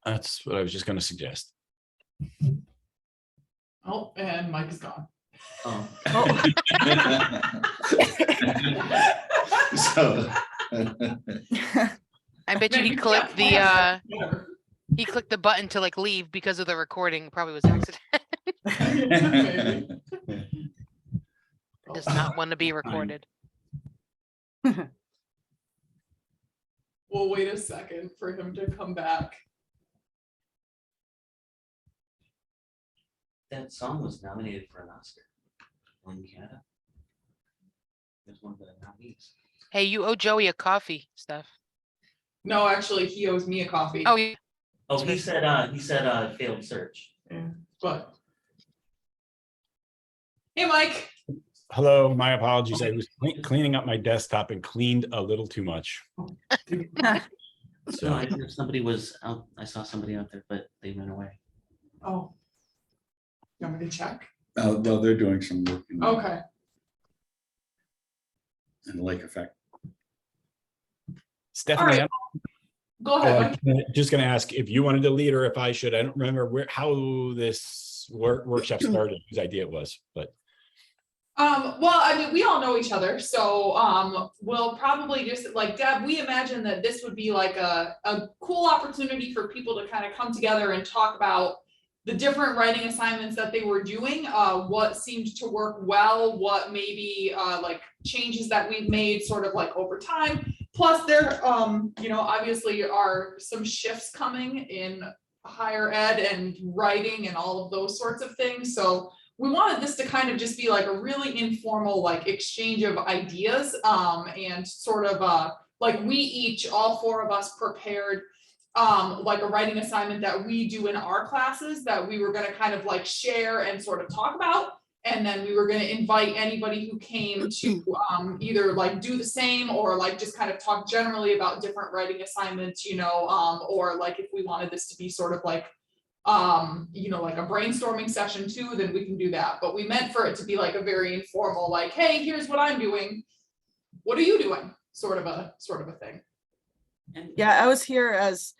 That's what I was just going to suggest. Oh, and Mike is gone. Oh. So I bet you he clicked the he clicked the button to like leave because of the recording. Probably was accident. Maybe. Does not want to be recorded. We'll wait a second for him to come back. That song was nominated for an Oscar in Canada. There's one of the nominees. Hey, you owe Joey a coffee, Steph. No, actually, he owes me a coffee. Oh, yeah. Oh, he said failed search. Yeah, but hey, Mike. Hello, my apologies. I was cleaning up my desktop and cleaned a little too much. So I think if somebody was out, I saw somebody out there, but they went away. Oh, you want me to check? no, they're doing some work in Okay. the lake effect. Stephanie, All right. Go ahead. Mike. I'm just going to ask if you wanted to lead or if I should. I don't remember how this workshop started, whose idea it was, but. Well, I mean, we all know each other, so we'll probably just like Deb, we imagine that this would be like a cool opportunity for people to kind of come together and talk about the different writing assignments that they were doing, what seemed to work well, what maybe like changes that we've made sort of like over time. Plus there, you know, obviously are some shifts coming in higher ed and writing and all of those sorts of things. So we wanted this to kind of just be like a really informal like exchange of ideas and sort of like we each, all four of us prepared like a writing assignment that we do in our classes that we were going to kind of like share and sort of talk about. And then we were going to invite anybody who came to either like do the same or like just kind of talk generally about different writing assignments, you know, or like if we wanted this to be sort of like you know, like a brainstorming session too, then we can do that. But we meant for it to be like a very informal, like, hey, here's what I'm doing. What are you doing? Sort of a thing. Yeah, I was here as,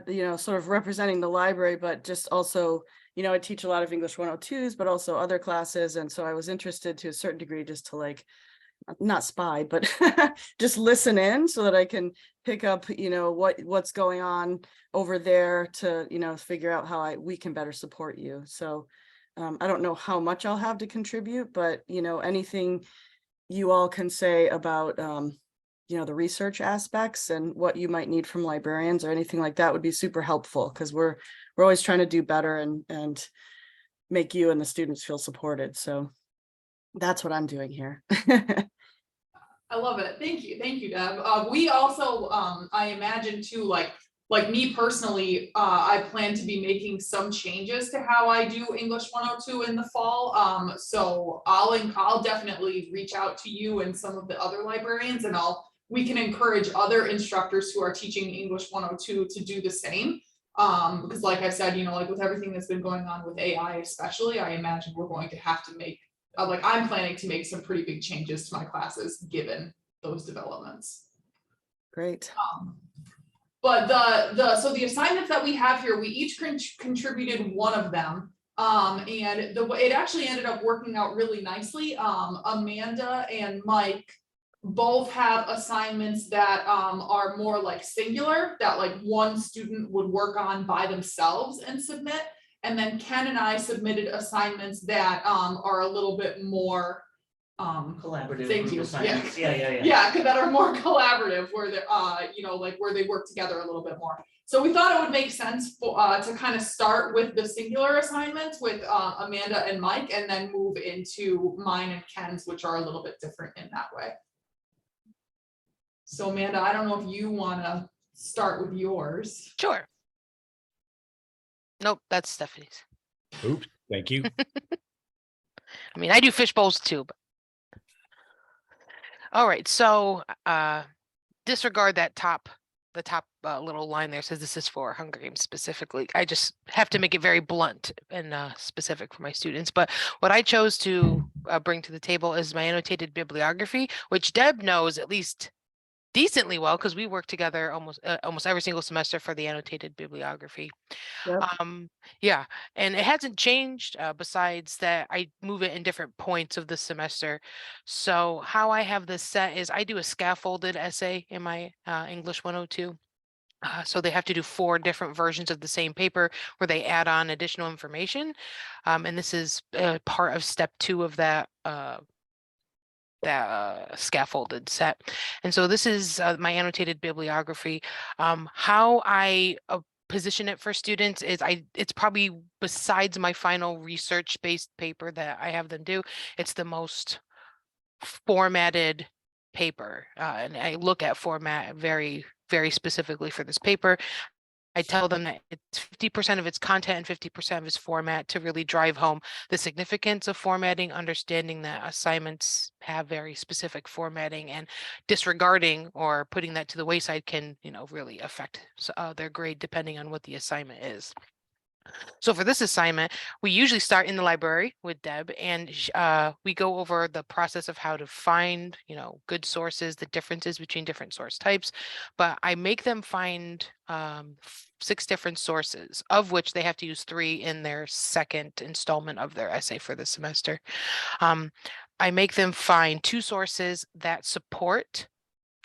you know, sort of representing the library, but just also, you know, I teach a lot of English 102s, but also other classes. And so I was interested to a certain degree just to like, not spy, but just listen in so that I can pick up, you know, what's going on over there to, you know, figure out how we can better support you. So I don't know how much I'll have to contribute, but, you know, anything you all can say about, you know, the research aspects and what you might need from librarians or anything like that would be super helpful because we're always trying to do better and make you and the students feel supported. So that's what I'm doing here. I love it. Thank you, Deb. We also, I imagine too, like me personally, I plan to be making some changes to how I do English 102 in the fall. So I'll definitely reach out to you and some of the other librarians, and we can encourage other instructors who are teaching English 102 to do the same. Because like I said, you know, like with everything that's been going on with AI, especially, I imagine we're going to have to make, like I'm planning to make some pretty big changes to my classes given those developments. Great. But so the assignments that we have here, we each contributed one of them. And it actually ended up working out really nicely. Amanda and Mike both have assignments that are more like singular, that like one student would work on by themselves and submit. And then Ken and I submitted assignments that are a little bit more Collaborative. Thank you. Assignments. Yeah. Yeah, because that are more collaborative, where they you know, like where they work together a little bit more. So we thought it would make sense for to kind of start with the singular assignments with Amanda and Mike, and then move into mine and Ken's, which are a little bit different in that way. So Amanda, I don't know if you want to start with yours. Sure. Nope, that's Stephanie's. Oops, thank you. I mean, I do fish bowls too, but. All right, so disregard that the top little line there says this is for Hunger Games specifically. I just have to make it very blunt and specific for my students. But what I chose to bring to the table is my annotated bibliography, which Deb knows at least decently well because we work together almost every single semester for the annotated bibliography. Yep. Yeah, and it hasn't changed besides that I move it in different points of the semester. So how I have this set is I do a scaffolded essay in my English 102. So they have to do 4 different versions of the same paper where they add on additional information. And this is part of step 2 of that scaffolded set. And so this is my annotated bibliography. How I position it for students is it's probably, besides my final research-based paper that I have them do, it's the most formatted paper. And I look at format very, very specifically for this paper. I tell them that it's 50% of its content and 50% of its format to really drive home the significance of formatting, understanding that assignments have very specific formatting, and disregarding or putting that to the wayside can, really affect their grade depending on what the assignment is. So for this assignment, we usually start in the library with Deb, and we go over the process of how to find, good sources, the differences between different source types. But I make them find 6 different sources, of which they have to use 3 in their second installment of their essay for the semester. I make them find 2 sources that support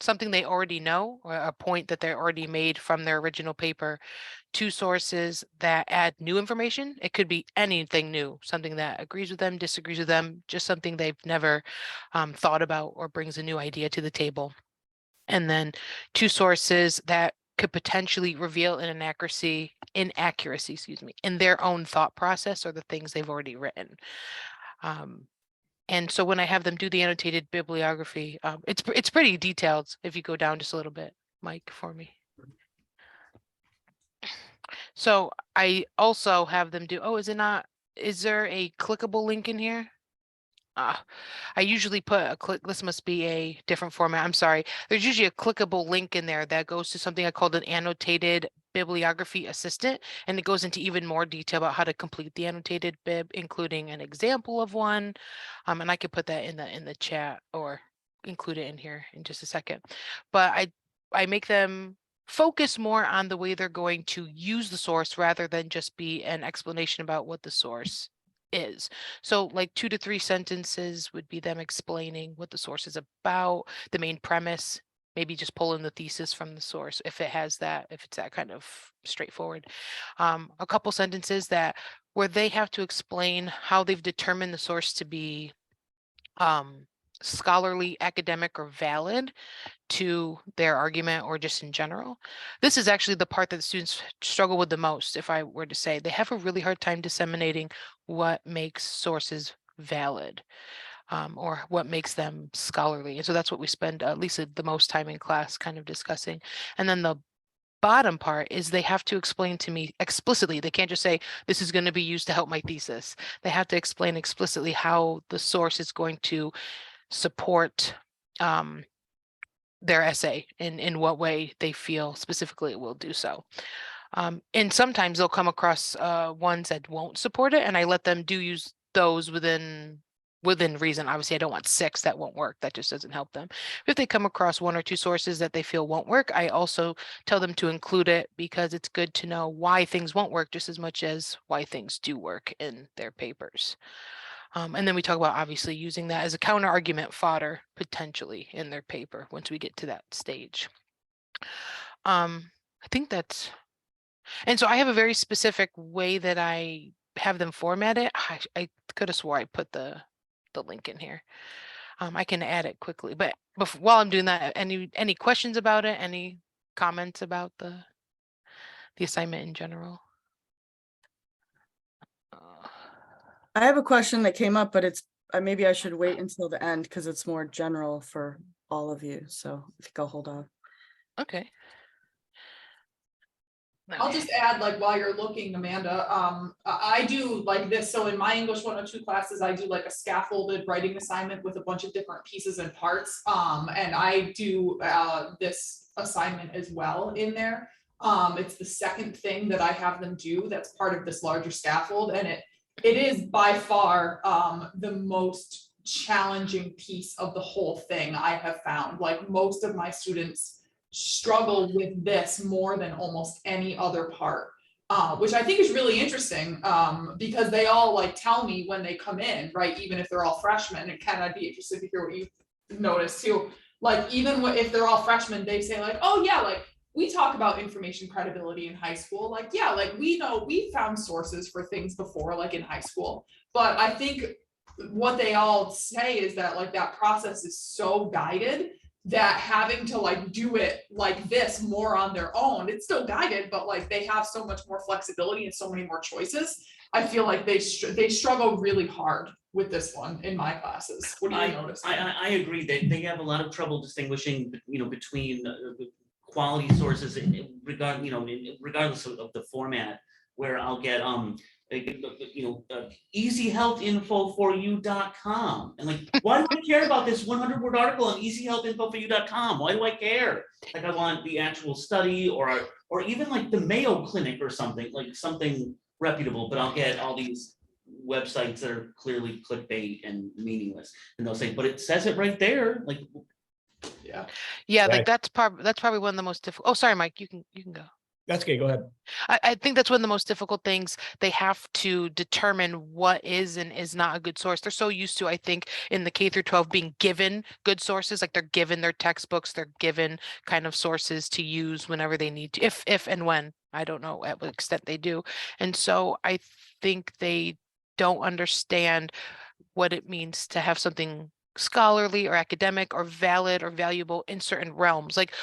something they already know, or a point that they already made from their original paper, 2 sources that add new information. It could be anything new, something that agrees with them, disagrees with them, just something they've never thought about or brings a new idea to the table. And then 2 sources that could potentially reveal an inaccuracy, in their own thought process or the things they've already written. And so when I have them do the annotated bibliography, it's pretty detailed. If you go down just a little bit, Mike, for me. So I also have them do, is there a clickable link in here? I usually put a this must be a different format. I'm sorry. There's usually a clickable link in there that goes to something I called an annotated bibliography assistant, and it goes into even more detail about how to complete the annotated bib, including an example of one. And I could put that in the chat or include it in here in just a second. But I make them focus more on the way they're going to use the source rather than just be an explanation about what the source is. So like 2 to 3 sentences would be them explaining what the source is about, the main premise, maybe just pulling the thesis from the source if it's that kind of straightforward. A couple sentences where they have to explain how they've determined the source to be scholarly, academic, or valid to their argument or just in general. This is actually the part that the students struggle with the most. If I were to say, they have a really hard time disseminating what makes sources valid or what makes them scholarly. And so that's what we spend at least the most time in class kind of discussing. And then the bottom part is they have to explain to me explicitly. They can't just say, this is going to be used to help my thesis. They have to explain explicitly how the source is going to support their essay in what way they feel specifically it will do so. And sometimes they'll come across ones that won't support it, and I let them use those within reason. Obviously, I don't want 6 that won't work. That just doesn't help them. If they come across 1 or 2 sources that they feel won't work, I also tell them to include it because it's good to know why things won't work just as much as why things do work in their papers. And then we talk about obviously using that as a counter argument fodder potentially in their paper once we get to that stage. I think that's, and so I have a very specific way that I have them format it. I could have swore I put the link in here. I can add it quickly, but while I'm doing that, any questions about it? Any comments about the assignment in general? I have a question that came up, but it's maybe I should wait until the end because it's more general for all of you. So I think I'll hold off. Okay. I'll just add, like, while you're looking, Amanda, I do like this. So in my English 102 classes, I do like a scaffolded writing assignment with a bunch of different pieces and parts. And I do this assignment as well in there. It's the second thing that I have them do that's part of this larger scaffold. And it is by far the most challenging piece of the whole thing I have found. Like, most of my students struggle with this more than almost any other part. which I think is really interesting, because they all like tell me when they come in, right, even if they're all freshmen, and Ken, I'd be interested to hear what you noticed too. Like, even if they're all freshmen, they say like, oh yeah, like, we talk about information credibility in high school, like, yeah, like, we know, we found sources for things before, like in high school. But I think what they all say is that like that process is so guided that having to like do it like this more on their own, it's still guided, but like they have so much more flexibility and so many more choices. I feel like they struggle really hard with this one in my classes. What do you notice? I agree that they have a lot of trouble distinguishing, between quality sources regardless of the format, where I'll get, easyhealthinfoforyou.com. And like, why do I care about this 100-word article on easyhealthinfoforyou.com? Why do I care? Like, I want the actual study or even like the Mayo Clinic or something, like something reputable, but I'll get all these websites that are clearly clickbait and meaningless. And they'll say, but it says it right there. Like, Yeah. Yeah, Yeah. like that's probably one of the most difficult. Oh, sorry, Mike, you can go. That's okay, go ahead. I think that's one of the most difficult things. They have to determine what is and is not a good source. They're so used to, I think, in the K through 12 being given good sources, like they're given their textbooks, they're given kind of sources to use whenever they need to, if and when. I don't know at what extent they do. And so I think they don't understand what it means to have something scholarly or academic or valid or valuable in certain realms. Like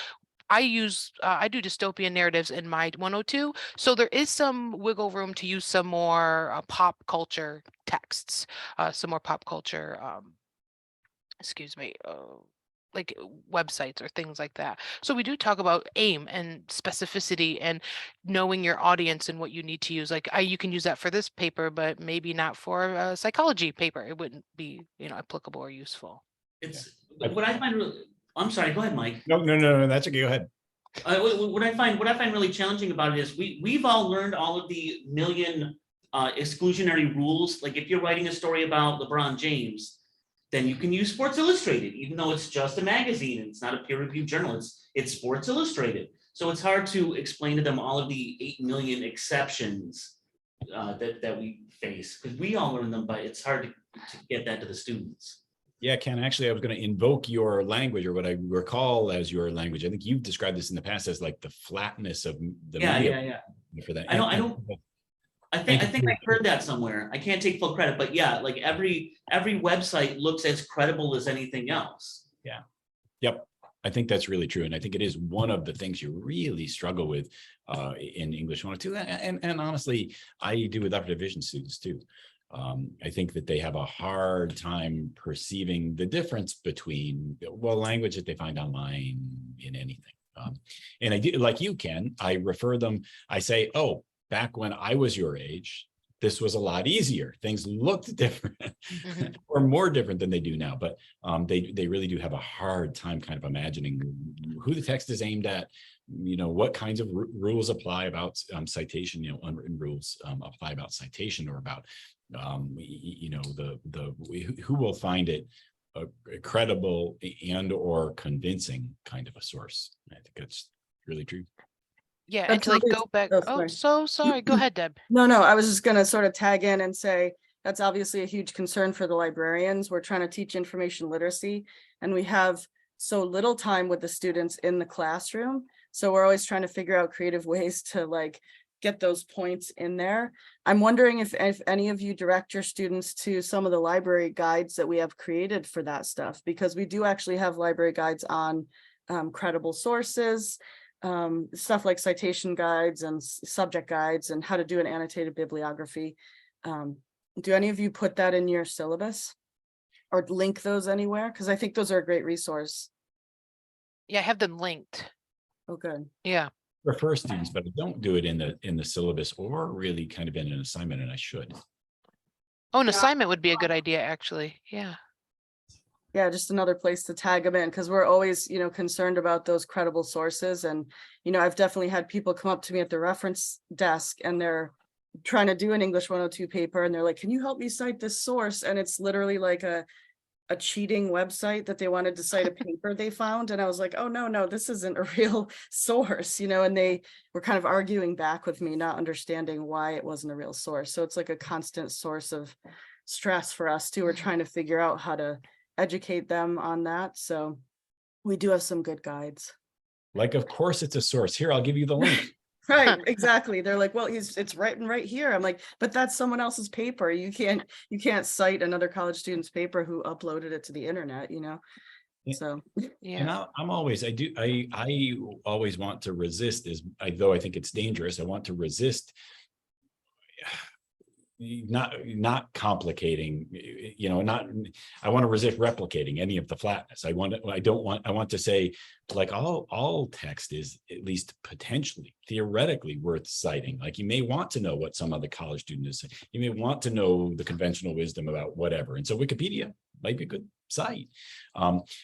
I do dystopian narratives in my 102, so there is some wiggle room to use some more pop culture texts, some more pop culture, like websites or things like that. So we do talk about aim and specificity and knowing your audience and what you need to use. Like you can use that for this paper, but maybe not for a psychology paper. It wouldn't be, applicable or useful. it's what I find really. I'm sorry. Go ahead, Mike. No, that's okay, go ahead. What I find really challenging about it is we've all learned all of the million exclusionary rules. Like if you're writing a story about LeBron James, then you can use Sports Illustrated, even though it's just a magazine and it's not a peer-reviewed journal. It's Sports Illustrated. So it's hard to explain to them all of the 8 million exceptions that we face, because we all learn them, but it's hard to get that to the students. Yeah, Ken, actually, I was going to invoke your language, or what I recall as your language. I think you've described this in the past as like the flatness of the media. For that. I think I heard that somewhere. I can't take full credit, but yeah, like every website looks as credible as anything else. Yeah. Yep. I think that's really true. And I think it is one of the things you really struggle with in English 102. And honestly, I do with upper division students too. I think that they have a hard time perceiving the difference between, language that they find online in anything. And I do, like you, Ken, I refer them, I say, oh, back when I was your age, this was a lot easier. Things looked different or more different than they do now. But they really do have a hard time kind of imagining who the text is aimed at, what kinds of rules apply about citation, unwritten rules apply about citation, or about who will find it a credible and or convincing kind of a source. I think that's really true. Yeah, That's and to like obvious- go back. oh, Oh, sorry. so sorry. Go ahead, Deb. No, I was just gonna sort of tag in and say, that's obviously a huge concern for the librarians. We're trying to teach information literacy, and we have so little time with the students in the classroom. So we're always trying to figure out creative ways to like get those points in there. I'm wondering if any of you direct your students to some of the library guides that we have created for that stuff, because we do actually have library guides on credible sources, stuff like citation guides and subject guides, and how to do an annotated bibliography. Do any of you put that in your syllabus or link those anywhere? Because I think those are a great resource. Yeah, I have them linked. Oh, good. Yeah. Refer students, but I don't do it in the syllabus or really kind of in an assignment, and I should. Oh, an Yeah. assignment would be a good idea, actually. Yeah. Yeah, just another place to tag them in, because we're always, concerned about those credible sources. And, I've definitely had people come up to me at the reference desk and they're trying to do an English 102 paper and they're like, can you help me cite this source? And it's literally like a a cheating website that they wanted to cite a paper they found. And I was like, oh, no, this isn't a real source, and they were kind of arguing back with me, not understanding why it wasn't a real source. So it's like a constant source of stress for us too. We're trying to figure out how to educate them on that. So we do have some good guides. Like, of course it's a source. Here, I'll give you the link. Right, exactly. They're like, well, it's written right here. I'm like, but that's someone else's paper. You can't cite another college student's paper who uploaded it to the internet, Yeah. So Yeah. And I always want to resist, though I think it's dangerous. I want to resist not complicating, I want to resist replicating any of the flatness. I want to say, like, all text is at least potentially, theoretically worth citing. Like, you may want to know what some other college student is saying. You may want to know the conventional wisdom about whatever. And so Wikipedia might be a good site.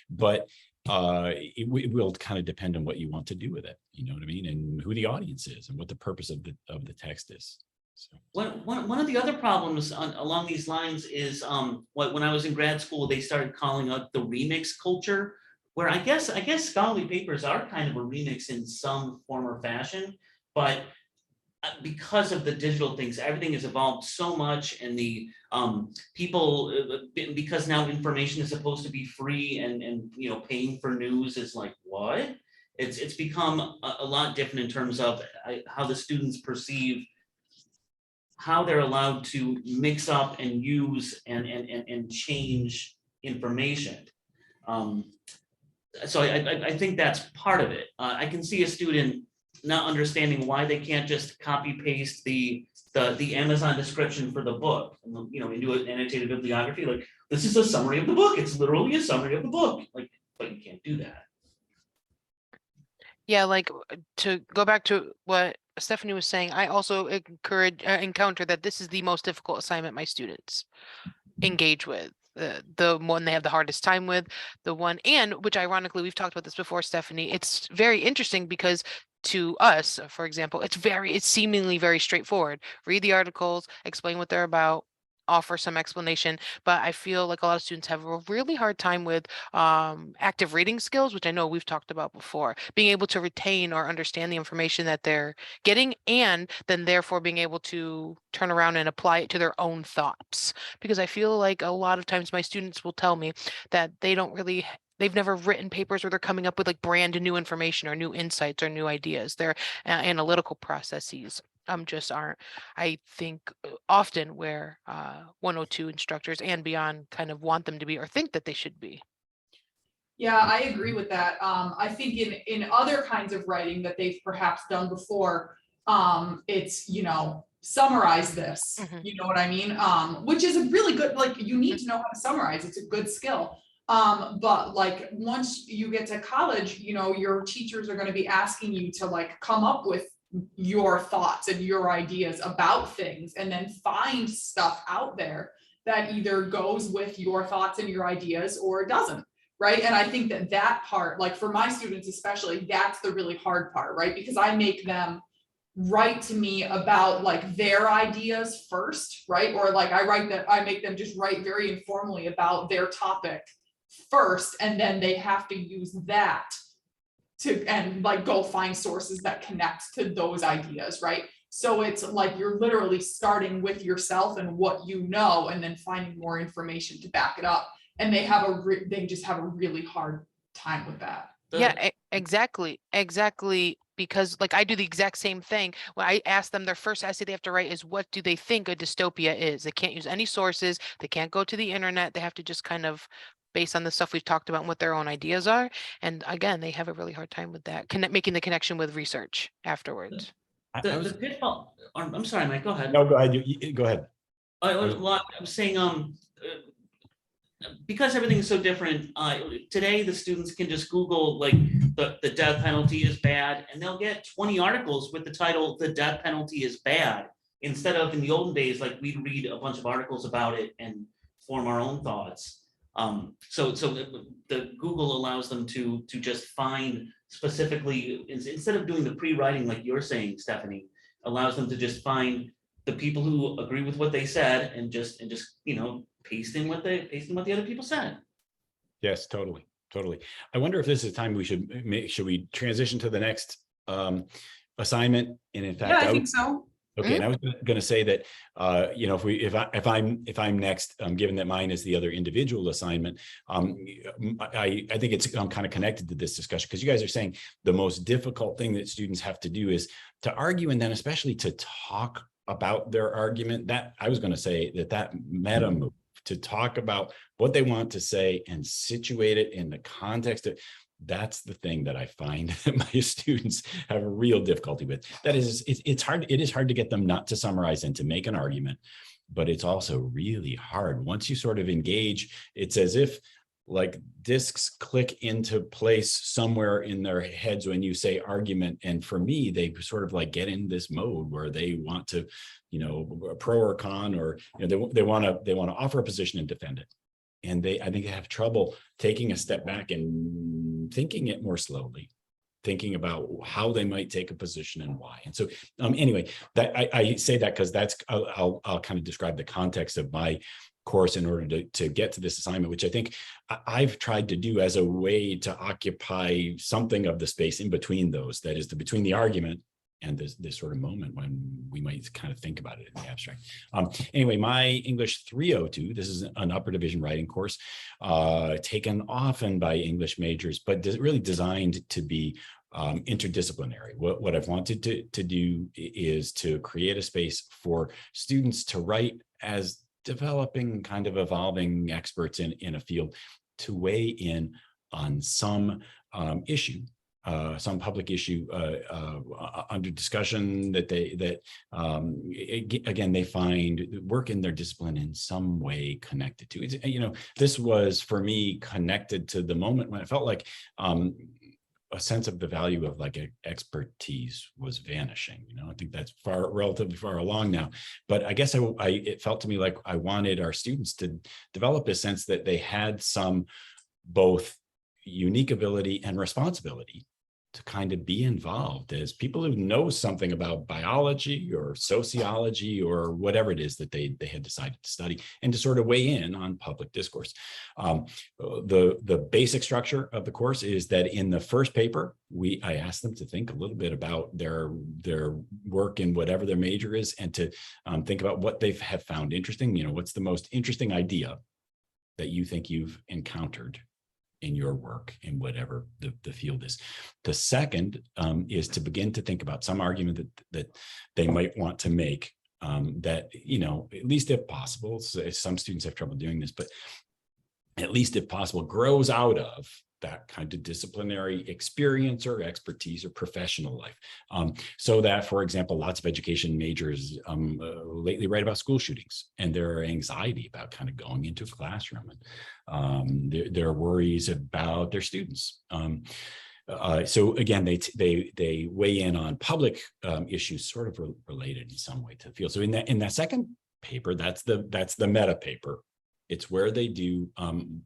But it will kind of depend on what you want to do with it. You know what I mean? And who the audience is and what the purpose of the text is. So. One of the other problems along these lines is when I was in grad school, they started calling out the remix culture, where I guess scholarly papers are kind of a remix in some form or fashion, but because of the digital things, everything has evolved so much, and the people, because now information is supposed to be free, and paying for news is like, what? It's become a lot different in terms of how the students perceive how they're allowed to mix up and use and change information. So I think that's part of it. I can see a student not understanding why they can't just copy paste the Amazon description for the book, into an annotated bibliography. Like, this is a summary of the book. It's literally a summary of the book. Like, but you can't do that. Yeah, like to go back to what Stephanie was saying, I also encounter that this is the most difficult assignment my students engage with. The one they have the hardest time with, the one, and which ironically, we've talked about this before, Stephanie, it's very interesting because to us, for example, it's seemingly very straightforward. Read the articles, explain what they're about, offer some explanation, but I feel like a lot of students have a really hard time with active reading skills, which I know we've talked about before, being able to retain or understand the information that they're getting, and then therefore being able to turn around and apply it to their own thoughts. Because I feel like a lot of times my students will tell me that they've never written papers where they're coming up with like brand new information or new insights or new ideas. Their analytical processes just aren't, I think, often where 102 instructors and beyond kind of want them to be or think that they should be. Yeah, I agree with that. I think in other kinds of writing that they've perhaps done before, it's, summarize this, you know what I mean? Which is a really good, like, you need to know how to summarize. It's a good skill. But like, once you get to college, your teachers are going to be asking you to like come up with your thoughts and your ideas about things, and then find stuff out there that either goes with your thoughts and your ideas or doesn't, right? And I think that part, like for my students especially, that's the really hard part, right? Because I make them write to me about like their ideas first, right? Or like I make them just write very informally about their topic first, and then they have to use that and like go find sources that connect to those ideas, right? So it's like you're literally starting with yourself and what you know, and then finding more information to back it up. And they just have a really hard time with that. Yeah, exactly. Because like I do the exact same thing. When I ask them, their first essay they have to write is, what do they think a dystopia is? They can't use any sources. They can't go to the internet. They have to just kind of, based on the stuff we've talked about and what their own ideas are. And again, they have a really hard time with that, making the connection with research afterwards. The pitfall, I'm sorry, Mike, go ahead. No, go ahead. You go ahead. I'm saying, because everything is so different, today the students can just Google like the death penalty is bad, and they'll get 20 articles with the title "The Death Penalty is Bad," instead of in the olden days, like we'd read a bunch of articles about it and form our own thoughts. So the Google allows them to just find specifically, instead of doing the pre-writing like you're saying, Stephanie, allows them to just find the people who agree with what they said and just paste in what the other people said. Yes, totally, totally. I wonder if this is time we should we transition to the next assignment? And in fact, Yeah, I think so. okay, and I was going to say that, you know, if I'm next, given that mine is the other individual assignment, I think it's kind of connected to this discussion, because you guys are saying the most difficult thing that students have to do is to argue, and then especially to talk about their argument. That I was going to say that meta move to talk about what they want to say and situate it in the context of. That's the thing that I find that my students have a real difficulty with. That is, it's hard. It is hard to get them not to summarize and to make an argument, but it's also really hard. Once you sort of engage, it's as if like discs click into place somewhere in their heads when you say argument. And for me, they sort of like get in this mode where they want to, you know, pro or con, or, you know, they want to offer a position and defend it. And I think they have trouble taking a step back and thinking it more slowly, thinking about how they might take a position and why. And so anyway, that I say that because that's, I'll kind of describe the context of my course in order to get to this assignment, which I think I've tried to do as a way to occupy something of the space in between those, that is between the argument and this sort of moment when we might kind of think about it in the abstract. Anyway, my English 302, this is an upper division writing course, taken often by English majors, but really designed to be interdisciplinary. What I've wanted to do is to create a space for students to write as developing, kind of evolving experts in a field, to weigh in on some issue, some public issue under discussion that again, they find work in their discipline in some way connected to. It's, you know, this was for me connected to the moment when I felt like a sense of the value of like expertise was vanishing. You know, I think that's relatively far along now, but I guess it felt to me like I wanted our students to develop a sense that they had some both unique ability and responsibility to kind of be involved as people who know something about biology or sociology or whatever it is that they had decided to study, and to sort of weigh in on public discourse. The basic structure of the course is that in the first paper, I asked them to think a little bit about their work in whatever their major is, and to think about what they have found interesting. You know, what's the most interesting idea that you think you've encountered in your work in whatever the field is. The second is to begin to think about some argument that they might want to make, that, you know, at least if possible, so some students have trouble doing this, but at least if possible, grows out of that kind of disciplinary experience or expertise or professional life. So that, for example, lots of education majors lately write about school shootings and their anxiety about kind of going into a classroom, and their worries about their students. So again, they weigh in on public issues sort of related in some way to the field. So in that second paper, that's the meta paper. It's where they do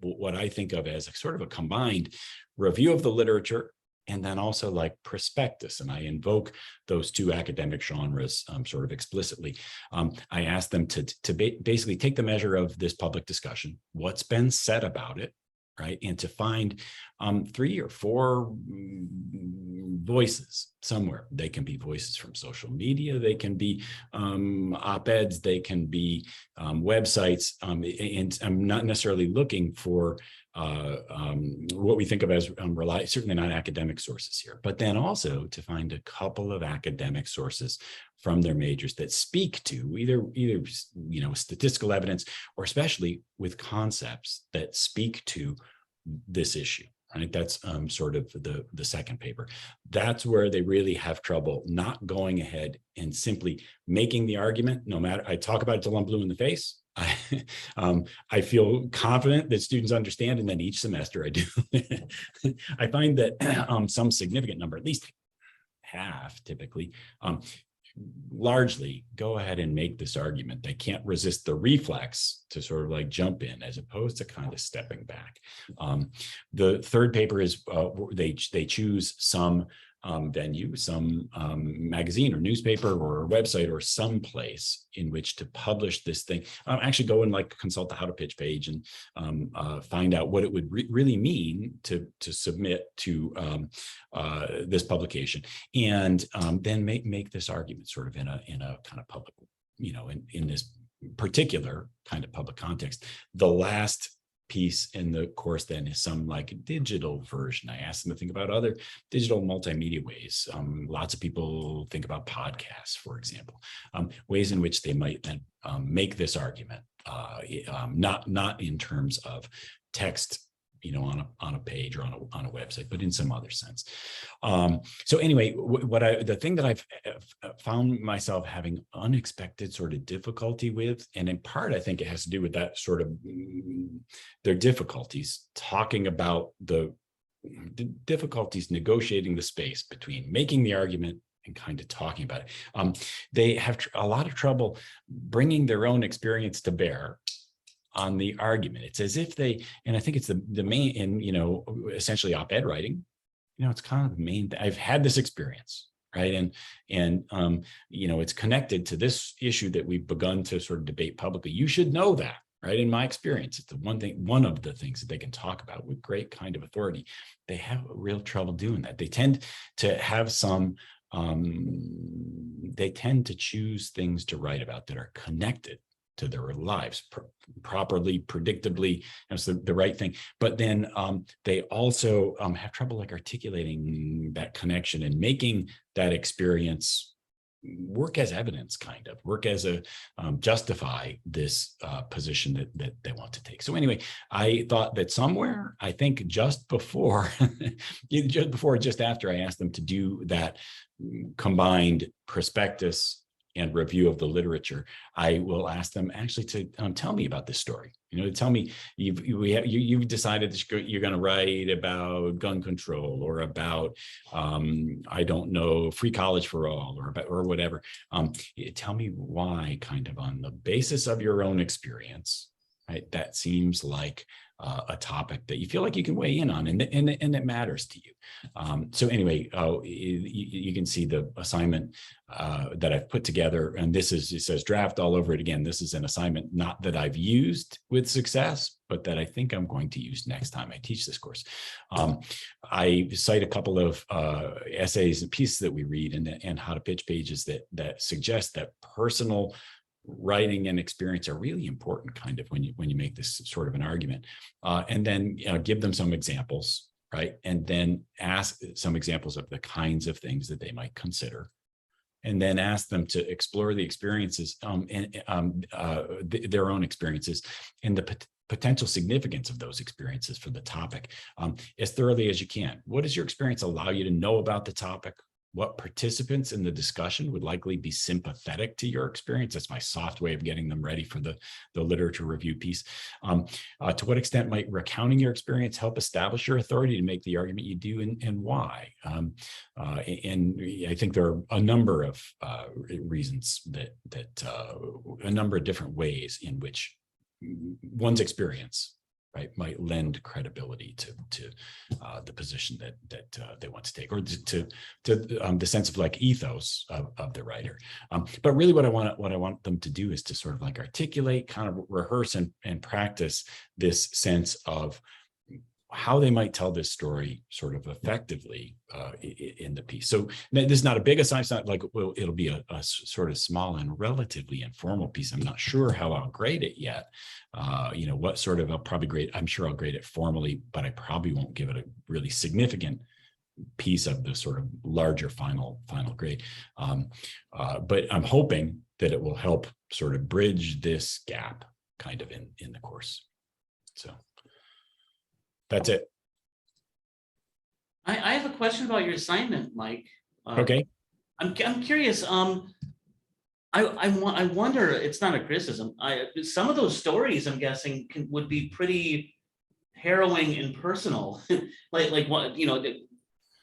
what I think of as a sort of a combined review of the literature, and then also like prospectus. And I invoke those two academic genres sort of explicitly. I ask them to basically take the measure of this public discussion, what's been said about it, right? And to find 3 or 4 voices somewhere. They can be voices from social media, they can be op-eds, they can be websites, and I'm not necessarily looking for what we think of as certainly not academic sources here, but then also to find a couple of academic sources from their majors that speak to either you know, statistical evidence, or especially with concepts that speak to this issue. Right, that's sort of the second paper. That's where they really have trouble not going ahead and simply making the argument. No matter, I talk about it till I'm blue in the face. I feel confident that students understand, and then each semester I do. I find that some significant number, at least half typically, largely go ahead and make this argument. They can't resist the reflex to sort of like jump in, as opposed to kind of stepping back. The third paper is they choose some venue, some magazine or newspaper or website or some place in which to publish this thing. Actually go and like consult the How to Pitch page and find out what it would really mean to submit to this publication, and then make this argument sort of in a kind of public, in this particular kind of public context. The last piece in the course then is some like digital version. I asked them to think about other digital multimedia ways. Lots of people think about podcasts, for example, ways in which they might then make this argument, not in terms of text, on a page or on a website, but in some other sense. So anyway, the thing that I've found myself having unexpected sort of difficulty with, and in part, I think it has to do with that sort of their difficulties talking about the difficulties negotiating the space between making the argument and kind of talking about it. They have a lot of trouble bringing their own experience to bear on the argument. It's as if they, and I think it's the main, and essentially op-ed writing, it's kind of the main thing. I've had this experience, right? And it's connected to this issue that we've begun to sort of debate publicly. You should know that, right? In my experience, it's one of the things that they can talk about with great kind of authority. They have real trouble doing that. They tend to have they tend to choose things to write about that are connected to their lives properly, predictably. That's the right thing. But then they also have trouble like articulating that connection and making that experience work as evidence, kind of work as a justify this position that they want to take. So anyway, I thought that somewhere, I think just after I asked them to do that combined prospectus and review of the literature, I will ask them actually to tell me about this story. To tell me you've decided that you're going to write about gun control or about I don't know, free college for all or whatever. Tell me why, kind of on the basis of your own experience, right? That seems like a topic that you feel like you can weigh in on and that matters to you. So anyway, you can see the assignment that I've put together, and it says draft all over it again. This is an assignment not that I've used with success, but that I think I'm going to use next time I teach this course. I cite a couple of essays and pieces that we read and How to Pitch pages that suggest that personal writing and experience are really important, kind of when you make this sort of an argument, and then give them some examples, right? And then ask some examples of the kinds of things that they might consider, and then ask them to explore the experiences and their own experiences and the potential significance of those experiences for the topic as thoroughly as you can. What does your experience allow you to know about the topic? What participants in the discussion would likely be sympathetic to your experience? That's my soft way of getting them ready for the literature review piece. To what extent might recounting your experience help establish your authority to make the argument you do, and why? And I think there are a number of reasons that a number of different ways in which one's experience, right, might lend credibility to the position that they want to take, or to the sense of like ethos of the writer. But really, what I want them to do is to sort of like articulate, kind of rehearse and practice this sense of how they might tell this story sort of effectively in the piece. So this is not a big assignment. It's not like, well, it'll be a sort of small and relatively informal piece. I'm not sure how I'll grade it yet. What sort of, I'm sure I'll grade it formally, but I probably won't give it a really significant piece of the sort of larger final grade. But I'm hoping that it will help sort of bridge this gap kind of in the course. So that's it. I have a question about your assignment, Mike. Okay. I'm curious. I wonder. It's not a criticism. Some of those stories, I'm guessing, would be pretty harrowing and personal. like what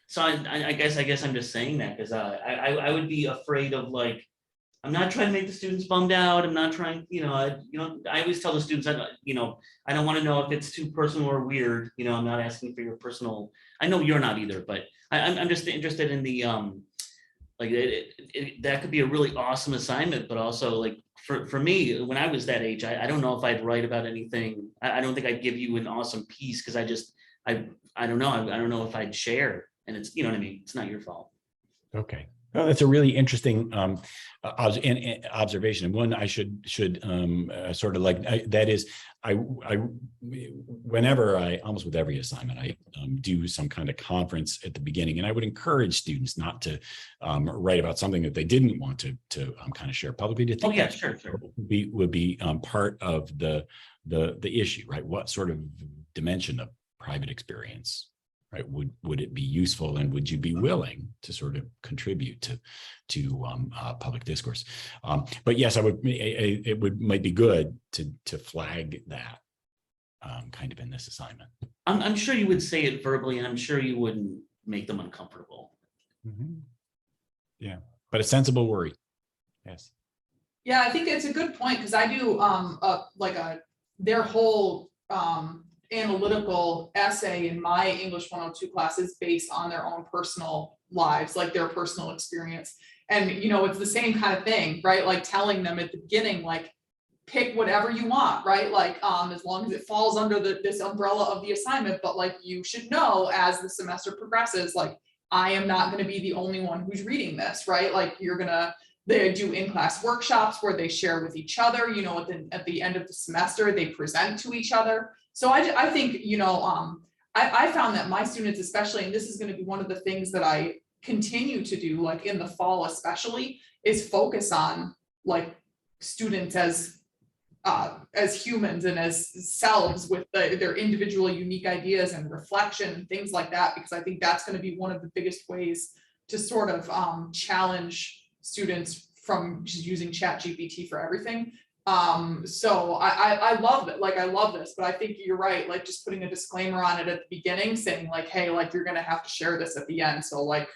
So I guess I'm just saying that because I would be afraid of, like, I'm not trying to make the students bummed out. I'm not trying, I always tell the students, I don't want to know if it's too personal or weird. I'm not asking for your personal, I know you're not either, but I'm just interested in the, like, that could be a really awesome assignment, but also like, for me, when I was that age, I don't know if I'd write about anything. I don't think I'd give you an awesome piece, because I don't know. I don't know if I'd share, and it's, you know what I mean? It's not your fault. Okay. Well, that's a really interesting observation, and one I should sort of like. That is, whenever I, almost with every assignment, I do some kind of conference at the beginning, and I would encourage students not to write about something that they didn't want to kind of share publicly. To think yeah, sure. would be part of the issue, right? What sort of dimension of private experience, right, would it be useful, and would you be willing to sort of contribute to public discourse? But yes, I would. Might be good to flag that kind of in this assignment. I'm sure you would say it verbally, and I'm sure you wouldn't make them uncomfortable. Mm-hmm. Yeah, but a sensible worry. Yes. Yeah, I think it's a good point, because I do their whole analytical essay in my English 102 class is based on their own personal lives, like their personal experience. And, you know, it's the same kind of thing, right? Like telling them at the beginning, like, pick whatever you want, right? Like, as long as it falls under this umbrella of the assignment, but like, you should know as the semester progresses, like, I am not going to be the only one who's reading this, right? Like, they do in-class workshops where they share with each other, you know, at the end of the semester, they present to each other. So I think, you know, I found that my students especially, and this is going to be one of the things that I continue to do, like in the fall especially, is focus on like students as humans and as selves with their individual unique ideas and reflection and things like that, because I think that's going to be one of the biggest ways to sort of challenge students from just using ChatGPT for everything. So I love it. Like, I love this, but I think you're right. Like, just putting a disclaimer on it at the beginning saying like, hey, like, you're going to have to share this at the end. So like,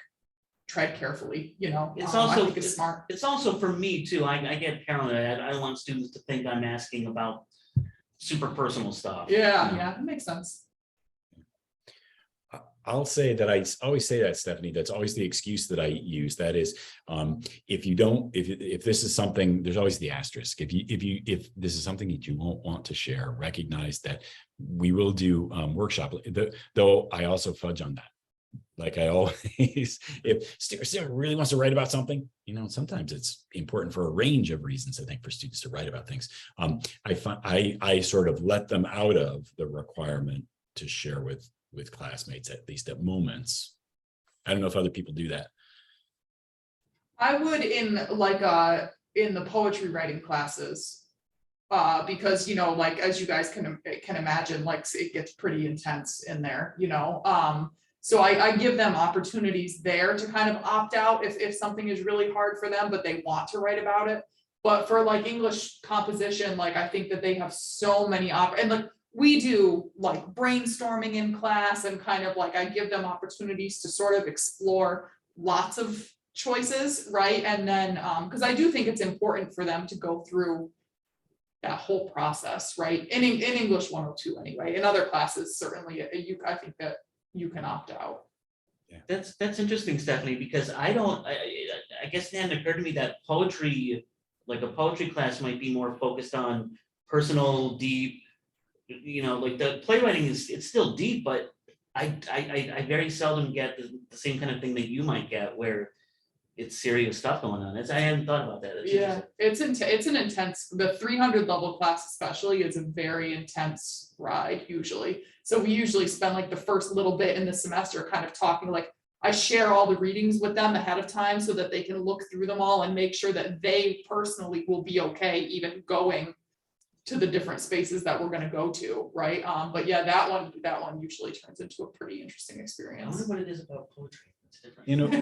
tread carefully, you know. It's also, I think it's smart. It's also for me too. I get paranoid. I don't want students to think I'm asking about super personal stuff. Yeah, that makes sense. I'll say that I always say that, Stephanie, that's always the excuse that I use. That is, if this is something, there's always the asterisk. If this is something that you won't want to share, recognize that we will do workshop. Though I also fudge on that. Like I always, if student really wants to write about something, you know, sometimes it's important for a range of reasons, I think, for students to write about things. I sort of let them out of the requirement to share with classmates, at least at moments. I don't know if other people do that. I would in the poetry writing classes, because, you know, like, as you guys can imagine, like, it gets pretty intense in there, you know. So I give them opportunities there to kind of opt out if something is really hard for them, but they want to write about it. But for like English composition, like, I think that they have so many and like, we do like brainstorming in class, and kind of like I give them opportunities to sort of explore lots of choices, right? And then because I do think it's important for them to go through that whole process, right? In English 102 anyway. In other classes, certainly I think that you can opt out. Yeah. That's interesting, Stephanie, because I guess it hadn't occurred to me that poetry, like a poetry class, might be more focused on personal, deep, you know, like the playwriting it's still deep, but I very seldom get the same kind of thing that you might get, where it's serious stuff going on. I hadn't thought about that. It's an intense, the 300 level class especially is a very intense ride usually. So we usually spend like the first little bit in the semester kind of talking, like I share all the readings with them ahead of time so that they can look through them all and make sure that they personally will be okay even going to the different spaces that we're going to go to, right? But yeah, that one usually turns into a pretty interesting I experience. wonder what it is about poetry. It's different. You know,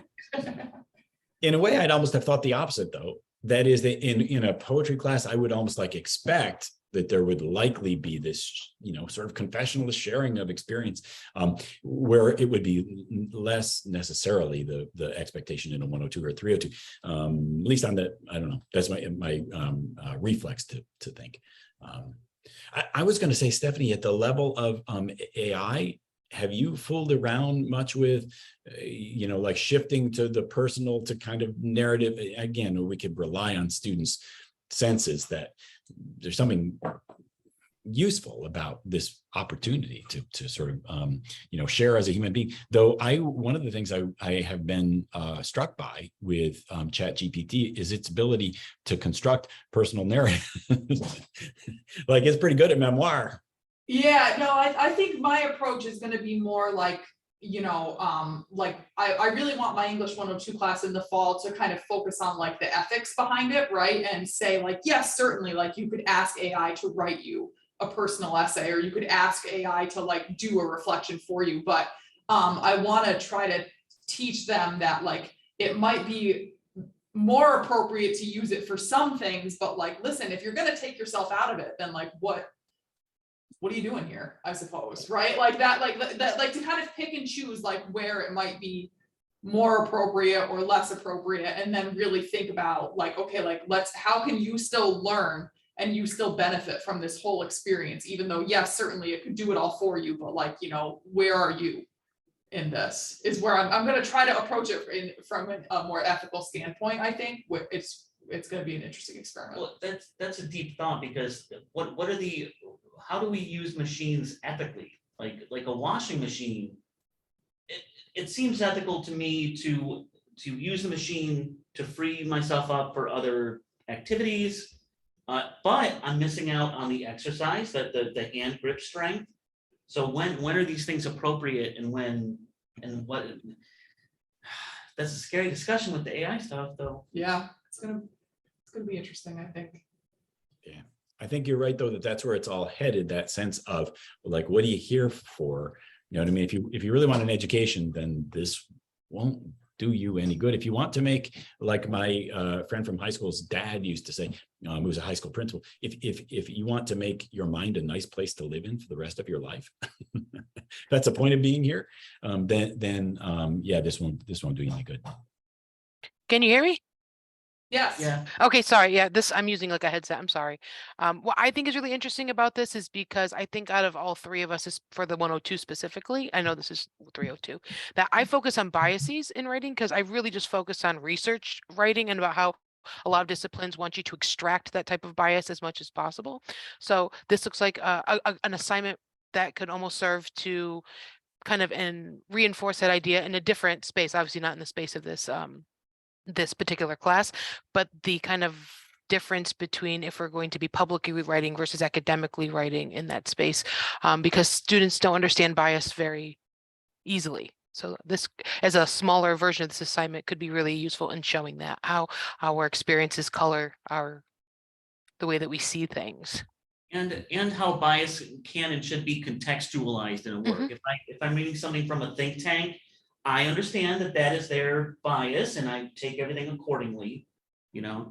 in a way, I'd almost have thought the opposite, though. That is that in a poetry class, I would almost like expect that there would likely be this, you know, sort of confessional sharing of experience, where it would be less necessarily the expectation in a 102 or 302. At least on the, I don't know, that's my reflex to think. I was going to say, Stephanie, at the level of AI, have you fooled around much with, like shifting to the personal to kind of narrative? Again, we could rely on students' senses that there's something useful about this opportunity to sort of share as a human being. Though one of the things I have been struck by with ChatGPT is its ability to construct personal narrative. Like it's pretty good at memoir. Yeah, no, I think my approach is going to be more like, like I really want my English 102 class in the fall to kind of focus on like the ethics behind it, right? And say like, yes, certainly, like you could ask AI to write you a personal essay, or you could ask AI to like do a reflection for you. But I want to try to teach them that like it might be more appropriate to use it for some things, but like, listen, if you're going to take yourself out of it, then like what are you doing here? I suppose, right? Like that, like to kind of pick and choose like where it might be more appropriate or less appropriate, and then really think about like, okay, like how can you still learn and you still benefit from this whole experience, even though yes, certainly it could do it all for you, but like, where are you in this is where I'm going to try to approach it from a more ethical standpoint. I think it's going to be an interesting experiment. Well, that's a deep thought, because how do we use machines ethically? Like a washing machine, it seems ethical to me to use the machine to free myself up for other activities, but I'm missing out on the exercise, the hand grip strength. So when are these things appropriate, and what? That's a scary discussion with the AI stuff, though. Yeah, it's gonna be interesting, I think. Yeah, I think you're right, though, that's where it's all headed, that sense of like, what are you here for? You know what I mean? If you really want an education, then this won't do you any good. If you want to make, like my friend from high school's dad used to say, who was a high school principal, if you want to make your mind a nice place to live in for the rest of your life, that's the point of being here. Then yeah, this won't do you any good. Can you hear me? Yes. Yeah. Okay, sorry. Yeah, I'm using like a headset. I'm sorry. What I think is really interesting about this is because I think out of all three of us, is for the 102 specifically, I know this is 302, that I focus on biases in writing, because I really just focus on research writing and about how a lot of disciplines want you to extract that type of bias as much as possible. So this looks like an assignment that could almost serve to kind of reinforce that idea in a different space, obviously not in the space of this particular class, but the kind of difference between if we're going to be publicly writing versus academically writing in that space, because students don't understand bias very easily. So this, as a smaller version of this assignment, could be really useful in showing that how our experiences color the way that we see things. And how bias can and should be contextualized in a work. If I'm reading something from a think tank, I understand that is their bias, and I take everything accordingly, Yeah,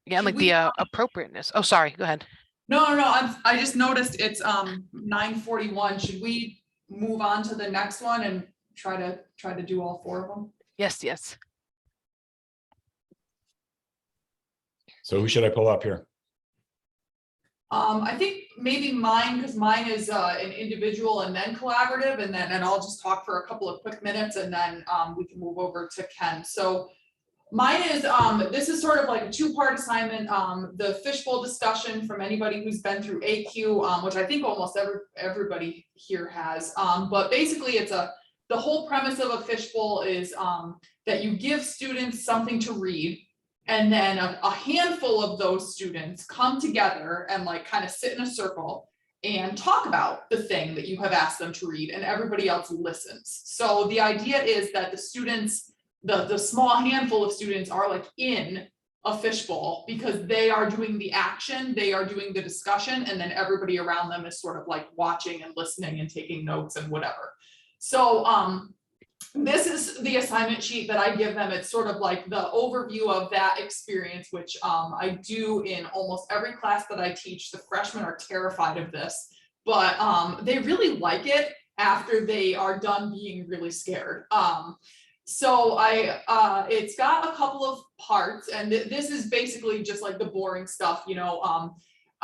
and like the appropriateness. Oh, sorry, go ahead. No. I just noticed it's 9:41. Should we move on to the next one and try to do all four of them? Yes. So who should I pull up here? I think maybe mine, because mine is an individual and then collaborative, and I'll just talk for a couple of quick minutes, and then we can move over to Ken. So mine is this is sort of like a two-part assignment. The fishbowl discussion from anybody who's been through AQ, which I think almost everybody here has. But basically, it's the whole premise of a fishbowl is that you give students something to read. And then a handful of those students come together and like kind of sit in a circle and talk about the thing that you have asked them to read, and everybody else listens. So the idea is that the students, the small handful of students, are like in a fishbowl because they are doing the action, they are doing the discussion, and then everybody around them is sort of like watching and listening and taking notes and whatever. So this is the assignment sheet that I give them. It's sort of like the overview of that experience, which I do in almost every class that I teach. The freshmen are terrified of this, but they really like it after they are done being really scared. So it's got a couple of parts, and this is basically just like the boring stuff,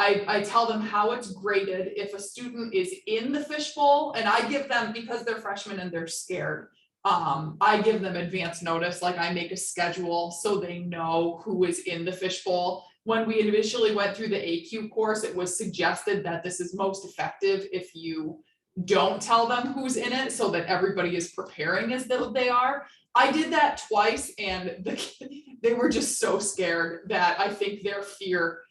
I tell them how it's graded. If a student is in the fishbowl, and I give them, because they're freshmen and they're scared, I give them advance notice, like I make a schedule so they know who is in the fishbowl. When we initially went through the AQ course, it was suggested that this is most effective if you don't tell them who's in it, so that everybody is preparing as though they are. I did that twice, and they were just so scared that I think their fear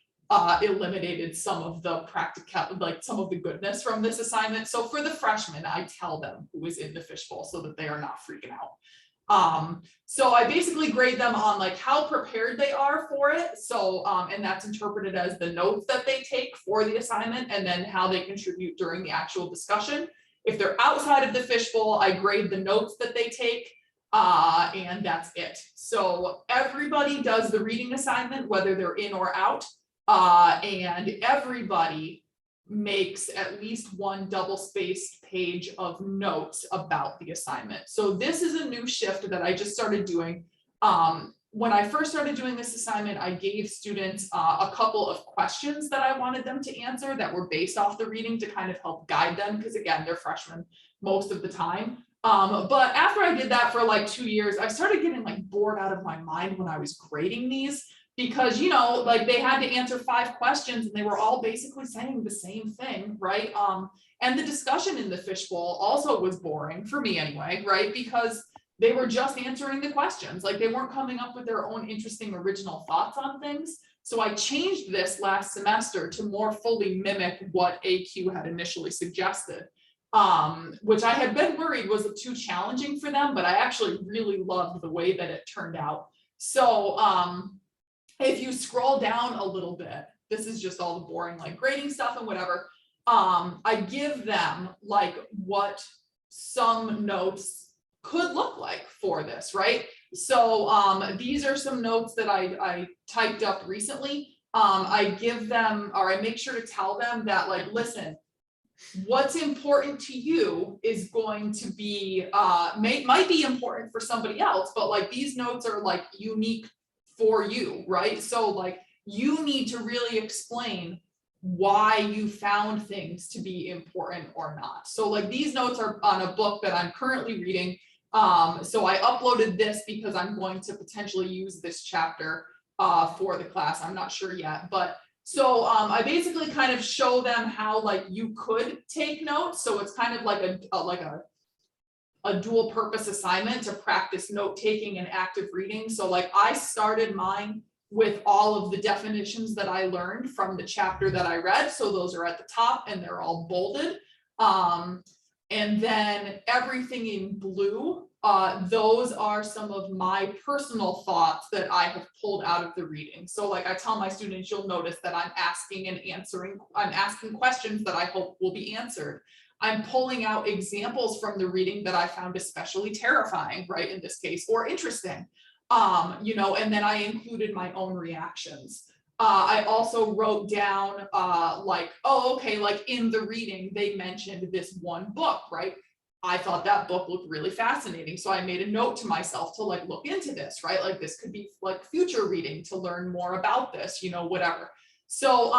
eliminated some of the practical, like some of the goodness from this assignment. So for the freshmen, I tell them who is in the fishbowl so that they are not freaking out. So I basically grade them on like how prepared they are for it. So, and that's interpreted as the notes that they take for the assignment, and then how they contribute during the actual discussion. If they're outside of the fishbowl, I grade the notes that they take, and that's it. So everybody does the reading assignment, whether they're in or out. And everybody makes at least one double-spaced page of notes about the assignment. So this is a new shift that I just started doing. When I first started doing this assignment, I gave students a couple of questions that I wanted them to answer that were based off the reading to kind of help guide them, because again, they're freshmen most of the time. But after I did that for like 2 years, I started getting like bored out of my mind when I was grading these. Because, you know, like they had to answer 5 questions and they were all basically saying the same thing, right? And the discussion in the fishbowl also was boring for me anyway, right? Because they were just answering the questions, like they weren't coming up with their own interesting original thoughts on things. So I changed this last semester to more fully mimic what AQ had initially suggested, which I had been worried was too challenging for them, but I actually really loved the way that it turned out. So, if you scroll down a little bit, this is just all the boring like grading stuff and whatever. I give them like what some notes could look like for this, right? So these are some notes that I typed up recently. I give them, or I make sure to tell them that like, listen, what's important to you is going to be, might be important for somebody else, but like these notes are like unique for you, right? So like you need to really explain why you found things to be important or not. So like these notes are on a book that I'm currently reading. So I uploaded this because I'm going to potentially use this chapter for the class. I'm not sure yet, but so I basically kind of show them how like you could take notes. So it's kind of like a dual purpose assignment to practice note taking and active reading. So like I started mine with all of the definitions that I learned from the chapter that I read. So those are at the top and they're all bolded. And then everything in blue, those are some of my personal thoughts that I have pulled out of the reading. So like I tell my students, you'll notice that I'm asking questions that I hope will be answered. I'm pulling out examples from the reading that I found especially terrifying, right, in this case, or interesting, you know, and then I included my own reactions. I also wrote down like, oh, okay, like in the reading, they mentioned this one book, right? I thought that book looked really fascinating. So I made a note to myself to like look into this, right? Like this could be like future reading to learn more about this, you know, whatever. So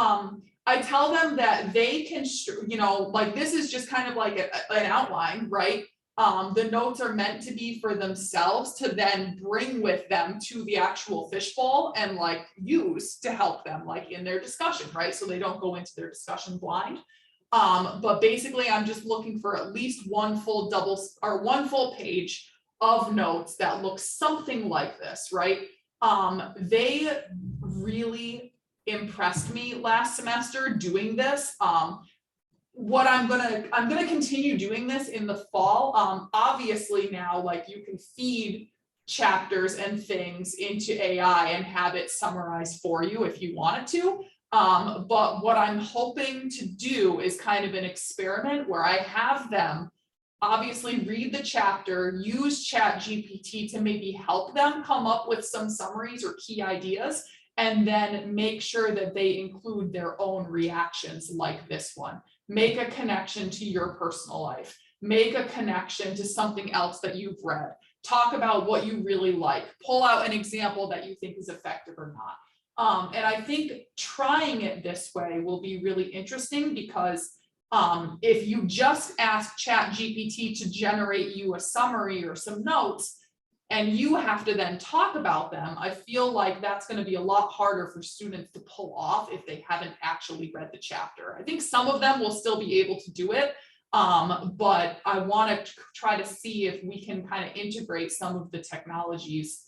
I tell them that they can, you know, like this is just kind of like an outline, right? The notes are meant to be for themselves to then bring with them to the actual fishbowl and like use to help them like in their discussion, right? So they don't go into their discussion blind. But basically I'm just looking for at least one full page of notes that look something like this, right? They really impressed me last semester doing this. What I'm gonna continue doing this in the fall. Obviously now, like you can feed chapters and things into AI and have it summarize for you if you wanted to. But what I'm hoping to do is kind of an experiment where I have them obviously read the chapter, use ChatGPT to maybe help them come up with some summaries or key ideas, and then make sure that they include their own reactions like this one. Make a connection to your personal life. Make a connection to something else that you've read. Talk about what you really like. Pull out an example that you think is effective or not. And I think trying it this way will be really interesting because if you just ask ChatGPT to generate you a summary or some notes, and you have to then talk about them, I feel like that's going to be a lot harder for students to pull off if they haven't actually read the chapter. I think some of them will still be able to do it, but I want to try to see if we can kind of integrate some of the technologies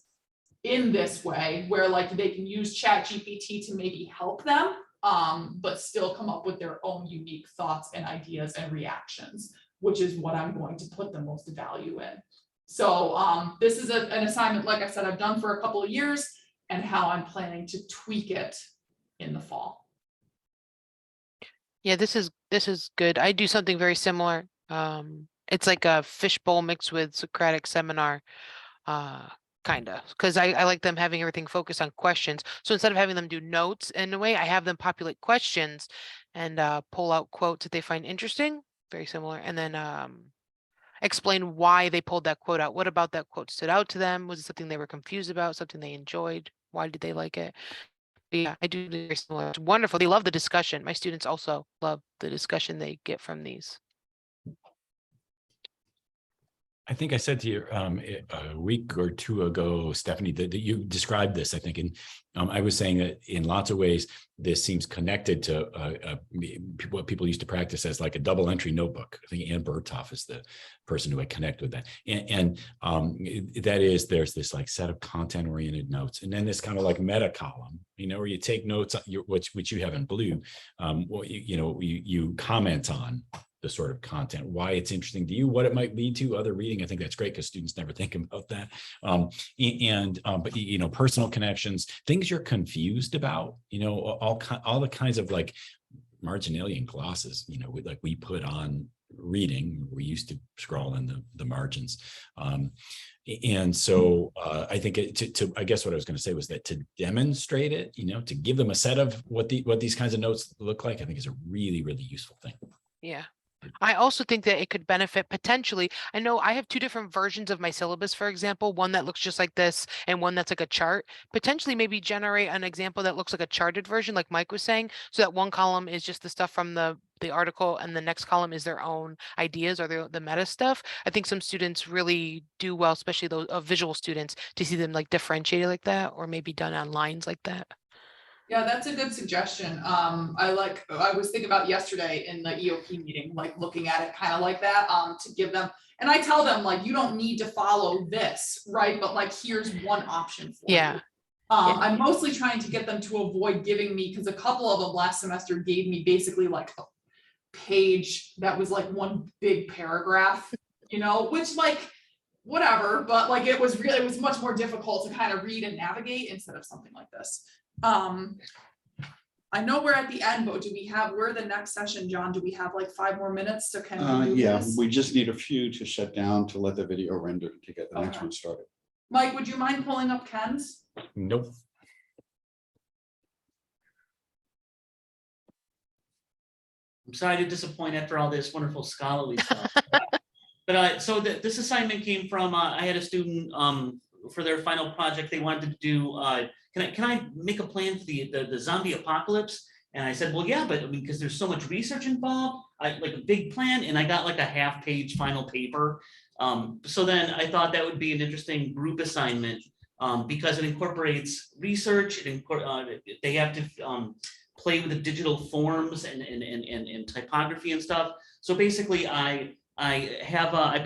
in this way, where like they can use ChatGPT to maybe help them, but still come up with their own unique thoughts and ideas and reactions, which is what I'm going to put the most value in. So this is an assignment, like I said, I've done for a couple of years, and how I'm planning to tweak it in the fall. Yeah, this is good. I do something very similar. It's like a fishbowl mixed with Socratic seminar, kind of, because I like them having everything focused on questions. So instead of having them do notes in a way, I have them populate questions and pull out quotes that they find interesting, very similar, and then explain why they pulled that quote out. What about that quote stood out to them? Was it something they were confused about, something they enjoyed? Why did they like it? But yeah, I do very similar. It's wonderful. They love the discussion. My students also love the discussion they get from these. I think I said to you a week or two ago, Stephanie, that you described this, I think, and I was saying that in lots of ways, this seems connected to what people used to practice as like a double entry notebook. I think Ann Berthoff is the person who I connect with that. And that is, there's this like set of content oriented notes, and then this kind of like meta column, where you take notes, which you have in blue, you comment on the sort of content, why it's interesting to you, what it might lead to, other reading. I think that's great because students never think about that. But personal connections, things you're confused about, all the kinds of like marginalia glosses, we put on reading. We used to scroll in the margins. And so I think I guess what I was going to say was that to demonstrate it, to give them a set of what these kinds of notes look like, I think is a really, really useful thing. Yeah. I also think that it could benefit potentially. I know I have two different versions of my syllabus, for example, one that looks just like this and one that's like a chart. Potentially maybe generate an example that looks like a charted version, like Mike was saying, so that one column is just the stuff from the article and the next column is their own ideas or the meta stuff. I think some students really do well, especially those visual students, to see them like differentiated like that, or maybe done on lines like that. Yeah, that's a good suggestion. I was thinking about yesterday in the EOP meeting, like looking at it kind of like that, to give them, and I tell them like, you don't need to follow this, right? But like, here's one option for you. I'm mostly trying to get them to avoid giving me, because a couple of them last semester gave me basically like a page that was like one big paragraph, which like, whatever, but like, it was much more difficult to kind of read and navigate instead of something like this. I know we're at the end, but we're the next session, John. Do we have like 5 more minutes to kind of this? We just need a few to shut down to let the video render to get the next one started. Mike, would you mind pulling up Ken's? Nope. I'm sorry to disappoint after all this wonderful scholarly stuff. But so this assignment came from, I had a student for their final project, they wanted to do, can I make a plan for the zombie apocalypse? And I said, well, yeah, but because there's so much research involved, like a big plan, and I got like a half-page final paper. So then I thought that would be an interesting group assignment because it incorporates research. They have to play with the digital forms and typography and stuff. So basically, I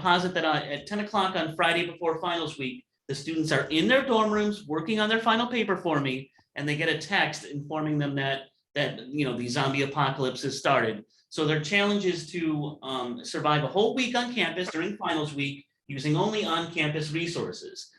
posit that at 10 o'clock on Friday before finals week, the students are in their dorm rooms working on their final paper for me, and they get a text informing them that the zombie apocalypse has started. So their challenge is to survive a whole week on campus during finals week using only on-campus resources.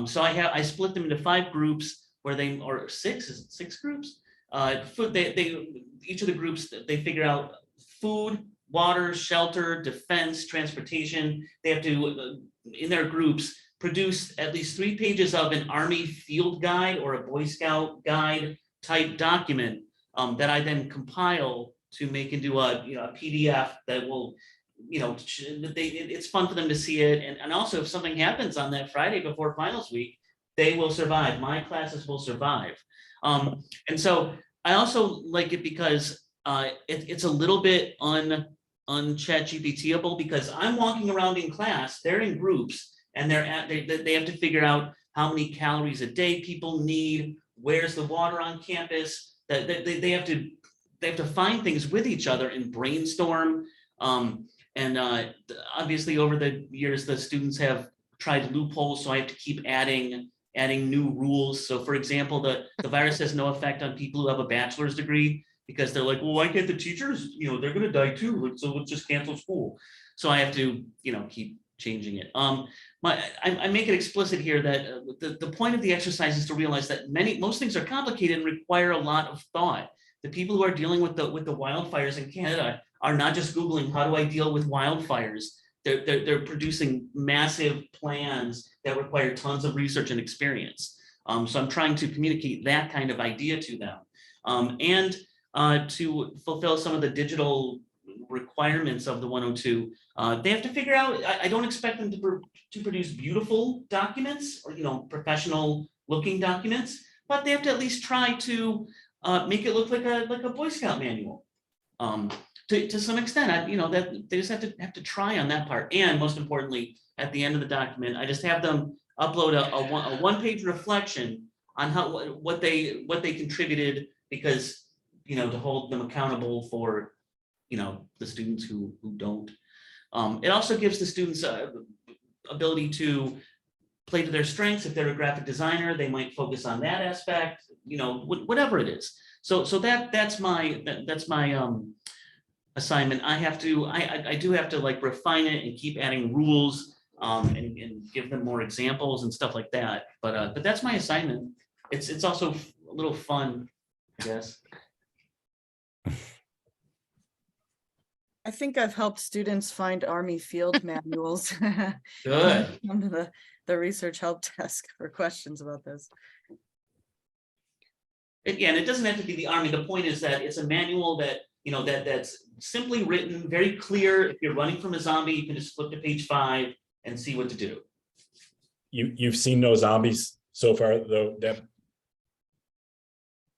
So I split them into 5 groups or 6 groups. Each of the groups, they figure out food, water, shelter, defense, transportation. They have to, in their groups, produce at least 3 pages of an Army field guide or a Boy Scout guide type document that I then compile to make into a PDF that will, it's fun for them to see it. And also if something happens on that Friday before finals week, they will survive. My classes will survive. And so I also like it because it's a little bit un-ChatGPT-able, because I'm walking around in class, they're in groups, and they have to figure out how many calories a day people need, where's the water on campus, that they have to find things with each other and brainstorm. And obviously over the years, the students have tried loopholes, so I have to keep adding new rules. So for example, the virus has no effect on people who have a bachelor's degree, because they're like, well, why can't the teachers, they're gonna die too, so let's just cancel school. So I have to, keep changing it. I make it explicit here that the point of the exercise is to realize that most things are complicated and require a lot of thought. The people who are dealing with the wildfires in Canada are not just Googling, how do I deal with wildfires? They're producing massive plans that require tons of research and experience. So I'm trying to communicate that kind of idea to them. And to fulfill some of the digital requirements of the 102, they have to figure out, I don't expect them to produce beautiful documents or, professional looking documents, but they have to at least try to make it look like a Boy Scout manual. To some extent, that they just have to try on that part. And most importantly, at the end of the document, I just have them upload a one-page reflection on what they contributed, because to hold them accountable for the students who don't. It also gives the students ability to play to their strengths. If they're a graphic designer, they might focus on that aspect, whatever it is. So that's my assignment. I do have to like refine it and keep adding rules and give them more examples and stuff like that. But that's my assignment. It's also a little fun, I guess. I think I've helped students find Army field manuals. Good. Come to the research help desk for questions about this. Again, it doesn't have to be the Army. The point is that it's a manual that, that's simply written, very clear. If you're running from a zombie, you can just flip to page 5 and see what to do. You've seen no zombies so far, though, Deb?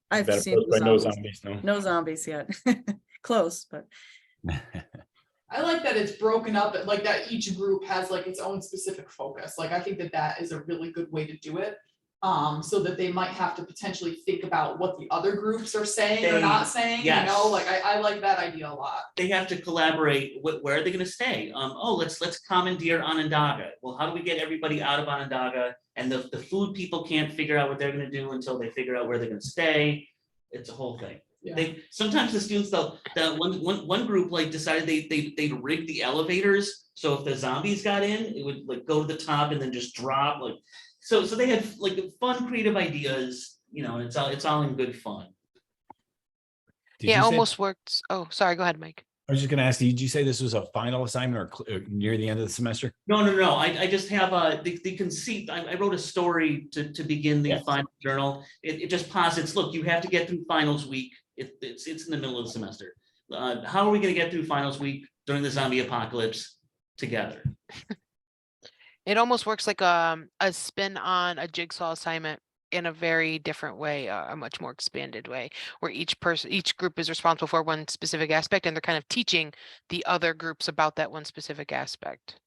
I've That seen approach by the no zombies. zombies, no? No zombies yet. Close, but I like that it's broken up, like that each group has like its own specific focus. Like, I think that is a really good way to do it. So that they might have to potentially think about what the other groups are saying or not saying, yes. like I like that idea a lot. They have to collaborate. Where are they going to stay? Let's commandeer Onondaga. Well, how do we get everybody out of Onondaga? And the food people can't figure out what they're going to do until they figure out where they're going to stay. It's a whole thing. Yeah. Sometimes the students, one group like decided they'd rig the elevators, so if the zombies got in, it would like go to the top and then just drop. Like, so they had like fun, creative ideas. It's all in good fun. Yeah, almost works. Oh, sorry. Go ahead, Mike. I was just going to ask, did you say this was a final assignment or near the end of the semester? No. I just have the conceit. I wrote a story to begin the final journal. It just posits, look, you have to get through finals week. It's in the middle of the semester. How are we going to get through finals week during the zombie apocalypse together? It almost works like a spin on a jigsaw assignment in a very different way, a much more expanded way, where each group is responsible for one specific aspect, and they're kind of teaching the other groups about that one specific aspect.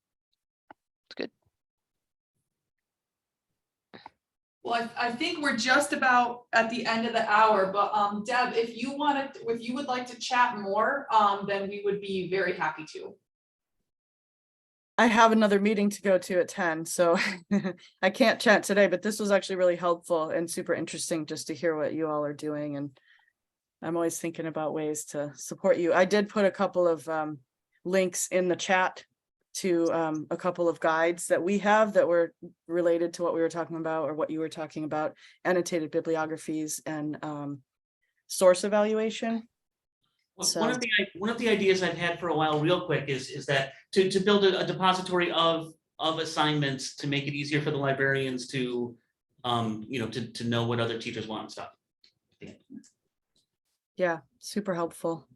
It's good. Well, I think we're just about at the end of the hour, but Deb, if you would like to chat more, then we would be very happy to. I have another meeting to go to at 10, so I can't chat today, but this was actually really helpful and super interesting just to hear what you all are doing. And I'm always thinking about ways to support you. I did put a couple of links in the chat to a couple of guides that we have that were related to what we were talking about or what you were talking about, annotated bibliographies and source evaluation. One of the ideas I've had for a while, real quick, is that to build a depository of assignments to make it easier for the librarians to to know what other teachers want and stuff. Yeah, super helpful.